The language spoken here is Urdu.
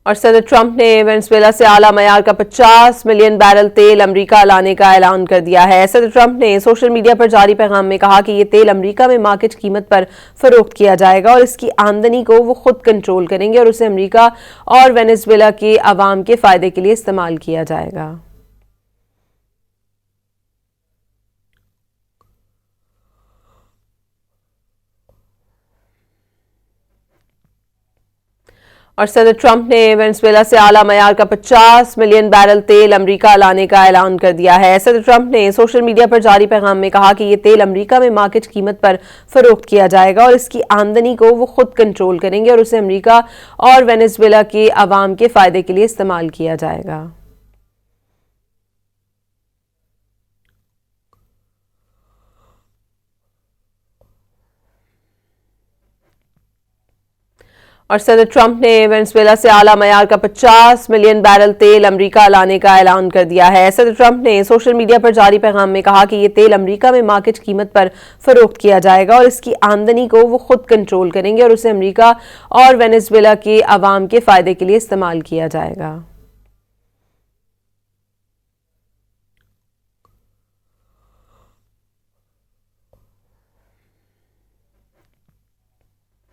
اور صدر ٹرمپ نے وینزویلا سے اعلیٰ معیار کا 50 ملین بیرل تیل امریکہ لانے کا اعلان کر دیا ہے۔ صدر ٹرمپ نے سوشل میڈیا پر جاری پیغام میں کہا کہ یہ تیل امریکہ میں مارکیٹ قیمت پر فروخت کیا جائے گا اور اس کی آمدنی کو وہ خود کنٹرول کریں گے اور اسے امریکہ اور وینزویلا کے عوام کے فائدے کے لیے استعمال کیا جائے گا۔ اور صدر ٹرمپ نے وینزویلا سے اعلیٰ معیار کا 50 ملین بیرل تیل امریکہ لانے کا اعلان کر دیا ہے۔ صدر ٹرمپ نے سوشل میڈیا پر جاری پیغام میں کہا کہ یہ تیل امریکہ میں مارکیٹ قیمت پر فروخت کیا جائے گا اور اس کی آمدنی کو وہ خود کنٹرول کریں گے اور اسے امریکہ اور وینزویلا کے عوام کے فائدے کے لیے استعمال کیا جائے گا۔ اور صدر ٹرمپ نے وینزویلا سے اعلیٰ معیار کا 50 ملین بیرل تیل امریکہ لانے کا اعلان کر دیا ہے۔ صدر ٹرمپ نے سوشل میڈیا پر جاری پیغام میں کہا کہ یہ تیل امریکہ میں مارکیٹ قیمت پر فروخت کیا جائے گا اور اس کی آمدنی کو وہ خود کنٹرول کریں گے اور اسے امریکہ اور وینزویلا کے عوام کے فائدے کے لیے استعمال کیا جائے گا۔